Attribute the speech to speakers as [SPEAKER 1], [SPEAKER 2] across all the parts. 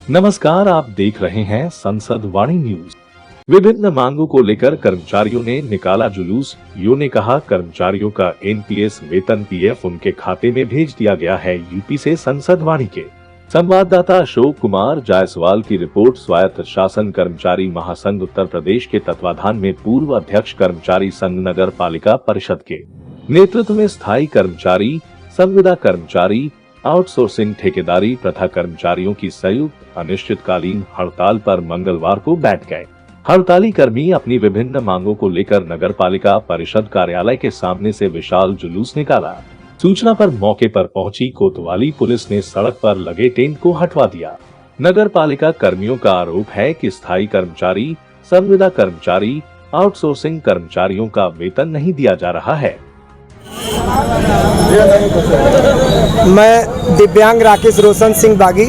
[SPEAKER 1] नमस्कार, आप देख रहे हैं संसद वाणी न्यूज। विभिन्न मांगों को लेकर कर्मचारियों ने निकाला जुलूस। यूं ने कहा, कर्मचारियों का एनपीएस वेतन पीएफ उनके खाते में भेज दिया गया है। यूपी से संसद वाणी के संवाददाता अशोक कुमार जायसवाल की रिपोर्ट। स्वायत्त शासन कर्मचारी महासंघ उत्तर प्रदेश के तत्वाधान में पूर्व अध्यक्ष कर्मचारी संघ नगर पालिका परिषद के नेतृत्व में स्थायी कर्मचारी, संविदा कर्मचारी, आउटसोर्सिंग ठेकेदारी तथा कर्मचारियों की संयुक्त अनिश्चितकालीन हड़ताल पर मंगलवार को बैठ गए। हड़ताली कर्मी अपनी विभिन्न मांगों को लेकर नगर पालिका परिषद कार्यालय के सामने से विशाल जुलूस निकाला। सूचना पर मौके पर पहुंची कोतवाली पुलिस ने सड़क पर लगे टेंट को हटवा दिया। नगर पालिका कर्मियों का आरोप है कि स्थायी कर्मचारी, संविदा कर्मचारी, आउटसोर्सिंग कर्मचारियों का वेतन नहीं दिया जा रहा है।
[SPEAKER 2] मैं दिव्यांग राकेश रोशन सिंह बागी,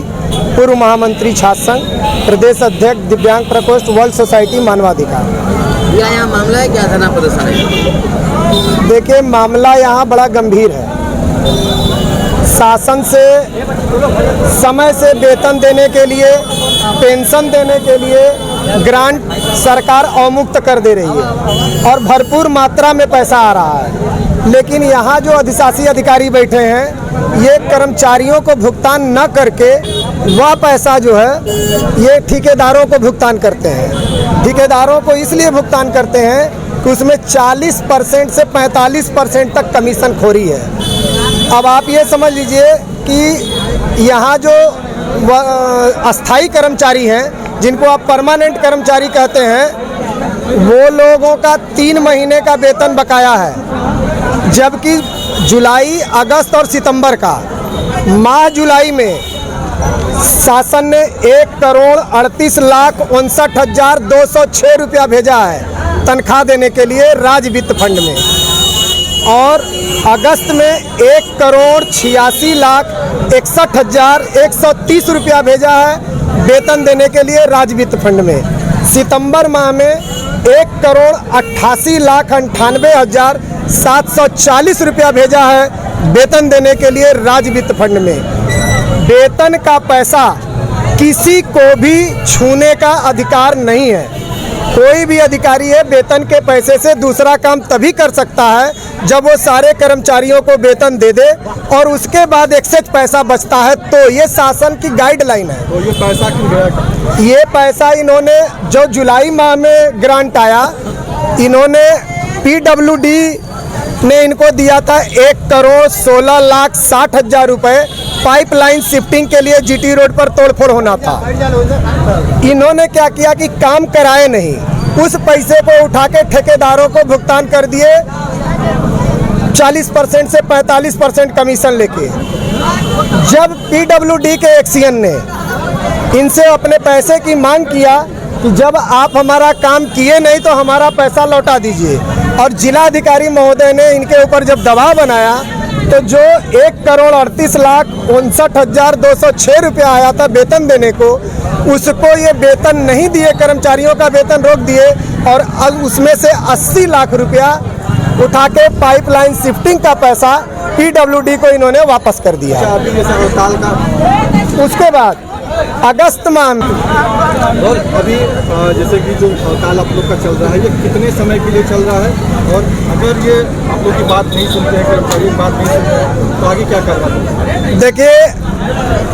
[SPEAKER 2] पूर्व महामंत्री छात्र संघ, प्रदेश अध्यक्ष दिव्यांग प्रकोष्ठ वर्ल्ड सोसाइटी मानवाधिकार।
[SPEAKER 3] यहाँ मामला है क्या थाना प्रदर्शन?
[SPEAKER 2] देखिए, मामला यहाँ बड़ा गंभीर है। शासन से समय से वेतन देने के लिए, पेंशन देने के लिए ग्रांट सरकार अवमुक्त कर दे रही है और भरपूर मात्रा में पैसा आ रहा है। लेकिन यहाँ जो अधिशासी अधिकारी बैठे हैं, ये कर्मचारियों को भुगतान न करके वह पैसा जो है ये ठेकेदारों को भुगतान करते हैं। ठेकेदारों को इसलिए भुगतान करते हैं कि उसमें 40% से 45% तक कमीशन खोरी है। अब आप ये समझ लीजिए कि यहाँ जो अस्थाई कर्मचारी हैं, जिनको आप परमानेंट कर्मचारी कहते हैं, वो लोगों का 3 महीने का वेतन बकाया है, जबकि जुलाई, अगस्त और सितंबर का माह जुलाई में शासन ने 1,38,59,206 रुपया भेजा है तनख्वाह देने के लिए राज्य वित्त फंड में, और अगस्त में 1,86,61,130 रुपया भेजा है वेतन देने के लिए राज्य वित्त फंड में। सितंबर माह में 1,88,98,740 रुपया भेजा है वेतन देने के लिए राज्य वित्त फंड में। वेतन का पैसा किसी को भी छूने का अधिकार नहीं है। कोई भी अधिकारी है वेतन के पैसे से दूसरा काम तभी कर सकता है जब वो सारे कर्मचारियों को वेतन दे दे और उसके बाद एक्सेस पैसा बचता है, तो ये शासन की गाइडलाइन है।
[SPEAKER 4] तो ये पैसा क्यों गया?
[SPEAKER 2] ये पैसा इन्होंने जो जुलाई माह में ग्रांट आया, इन्होंने पीडब्ल्यूडी ने इनको दिया था 1,16,60,000 रुपए। पाइपलाइन शिफ्टिंग के लिए जीटी रोड पर तोड़फोड़ होना था। इन्होंने क्या किया कि काम कराए नहीं, उस पैसे को उठा के ठेकेदारों को भुगतान कर दिए 40% से 45% कमीशन लेके। जब पीडब्ल्यूडी के एक्सीएन ने इनसे अपने पैसे की मांग किया कि जब आप हमारा काम किए नहीं तो हमारा पैसा लौटा दीजिए, और जिलाधिकारी महोदय ने इनके ऊपर जब दबाव बनाया, तो जो 1,38,59,206 रुपया आया था वेतन देने को, उसको ये वेतन नहीं दिए, कर्मचारियों का वेतन रोक दिए, और उसमें से 80 लाख रुपया उठा के पाइपलाइन शिफ्टिंग का पैसा पीडब्ल्यूडी को इन्होंने वापस कर दिया। उसके बाद अगस्त माह में
[SPEAKER 4] और अभी जैसे कि जो हड़ताल आप लोग का चल रहा है, ये कितने समय के लिए चल रहा है, और अगर ये आप लोग की बात नहीं सुनते हैं, कर्मचारी की बात नहीं सुनते हैं, तो आगे क्या करना है?
[SPEAKER 2] देखिए,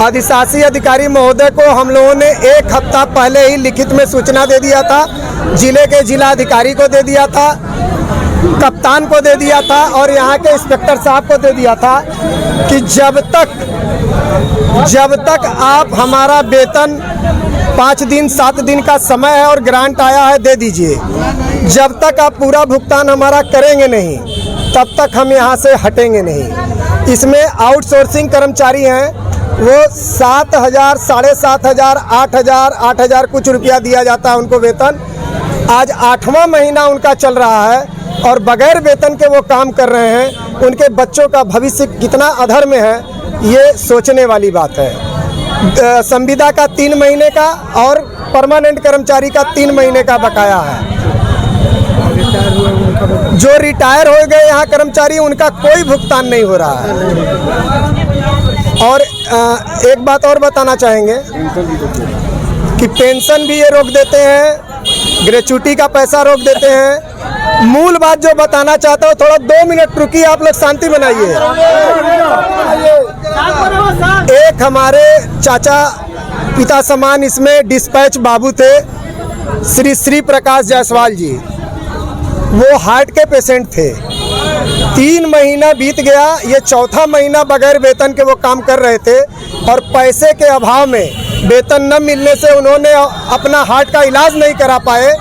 [SPEAKER 2] अधिशासी अधिकारी महोदय को हम लोगों ने 1 हफ्ता पहले ही लिखित में सूचना दे दिया था, जिले के जिलाधिकारी को दे दिया था, कप्तान को दे दिया था, और यहाँ के इंस्पेक्टर साहब को दे दिया था कि जब तक आप हमारा वेतन 5 दिन 7 दिन का समय है और ग्रांट आया है दे दीजिए, जब तक आप पूरा भुगतान हमारा करेंगे नहीं तब तक हम यहाँ से हटेंगे नहीं। इसमें आउटसोर्सिंग कर्मचारी हैं, वो 7,000, 7,500, 8,000 कुछ रुपया दिया जाता है उनको वेतन। आज 8वां महीना उनका चल रहा है और बगैर वेतन के वो काम कर रहे हैं। उनके बच्चों का भविष्य कितना अधर में है, ये सोचने वाली बात है। संविदा का 3 महीने का और परमानेंट कर्मचारी का 3 महीने का बकाया है। जो रिटायर हो गए यहाँ कर्मचारी, उनका कोई भुगतान नहीं हो रहा है। और एक बात और बताना चाहेंगे कि पेंशन भी ये रोक देते हैं, ग्रेचुटी का पैसा रोक देते हैं। मूल बात जो बताना चाहता हूँ, थोड़ा 2 मिनट रुकिए, आप लोग शांति बनाइए। एक हमारे चाचा पिता समान इसमें डिस्पैच बाबू थे, श्री प्रकाश जायसवाल जी। वो हार्ट के पेशेंट थे। 3 महीना बीत गया, ये 4था महीना बगैर वेतन के वो काम कर रहे थे और पैसे के अभाव में, वेतन न मिलने से उन्होंने अपना हार्ट का इलाज नहीं करा पाए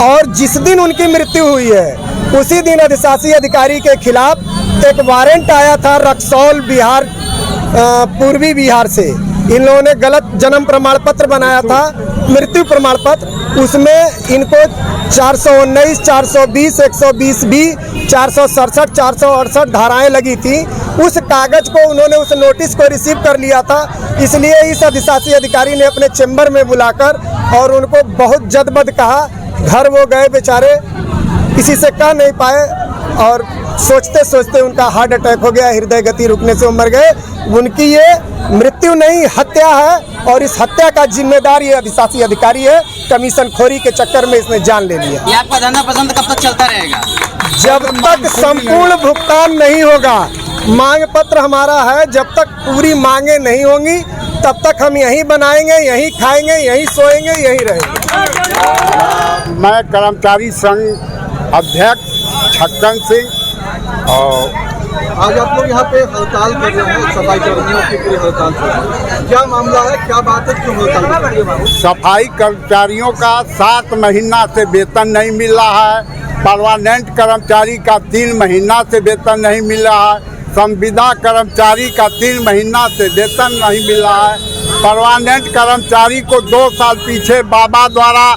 [SPEAKER 2] और जिस दिन उनकी मृत्यु हुई है उसी दिन अधिशासी अधिकारी के खिलाफ एक वारंट आया था रक्सौल बिहार, पूर्वी बिहार से। इन लोगों ने गलत जन्म प्रमाण पत्र बनाया था, मृत्यु प्रमाण पत्र। उसमें इनको 419, 420, 120B, 467, 468 धाराएं लगी थी। उस कागज को उन्होंने, उस नोटिस को रिसीव कर लिया था। इसलिए इस अधिशासी अधिकारी ने अपने चेंबर में बुलाकर और उनको बहुत जद्दबद कहा। घर वो गए बेचारे, किसी से कह नहीं पाए और सोचते सोचते उनका हार्ट अटैक हो गया, हृदय गति रुकने से वो मर गए। उनकी ये मृत्यु नहीं, हत्या है और इस हत्या का जिम्मेदार ये अधिशासी अधिकारी है। कमीशन खोरी के चक्कर में इसने जान ले लिया।
[SPEAKER 3] ये आपका धरना प्रदर्शन कब तक चलता रहेगा?
[SPEAKER 2] जब तक संपूर्ण भुगतान नहीं होगा। मांग पत्र हमारा है, जब तक पूरी मांगे नहीं होंगी तब तक हम यहीं बनाएंगे, यहीं खाएंगे, यहीं सोएंगे, यहीं रहेंगे।
[SPEAKER 5] मैं कर्मचारी संघ अध्यक्ष छक्कन सिंह और
[SPEAKER 4] आज आप लोग यहाँ पे हड़ताल कर रहे हैं, सफाई कर्मियों की पूरी हड़ताल कर रहे हैं। क्या मामला है, क्या बात है, क्यों हड़ताल कर रहे हैं?
[SPEAKER 5] सफाई कर्मचारियों का 7 महीना से वेतन नहीं मिल रहा है। परमानेंट कर्मचारी का 3 महीना से वेतन नहीं मिल रहा है। संविदा कर्मचारी का 3 महीना से वेतन नहीं मिल रहा है। परमानेंट कर्मचारी को 2 साल पीछे बाबा द्वारा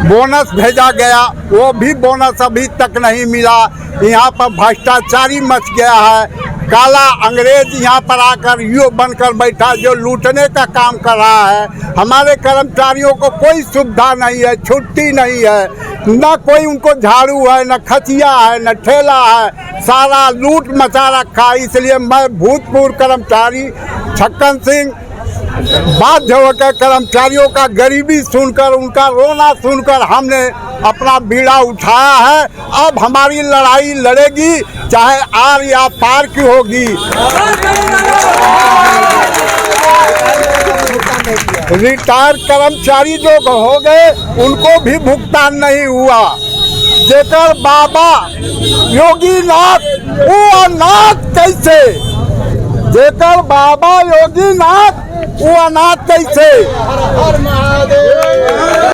[SPEAKER 5] बोनस भेजा गया, वो भी बोनस अभी तक नहीं मिला। यहाँ पर भ्रष्टाचारी मच गया है। काला अंग्रेज यहाँ पर आकर यो बनकर बैठा जो लूटने का काम कर रहा है। हमारे कर्मचारियों को कोई सुविधा नहीं है, छुट्टी नहीं है, न कोई उनको झाड़ू है, न खचिया है, न ठेला है, सारा लूट मचा रखा है। इसलिए मैं भूतपूर्व कर्मचारी छक्कन सिंह बाध्य होकर कर्मचारियों का गरीबी सुनकर, उनका रोना सुनकर हमने अपना बीड़ा उठाया है। अब हमारी लड़ाई लड़ेगी, चाहे आर या पार की होगी। रिटायर कर्मचारी जो हो गए उनको भी भुगतान नहीं हुआ। जेकर बाबा योगी नाथ वो अनाथ कैसे, जेकर बाबा योगी नाथ वो अनाथ कैसे।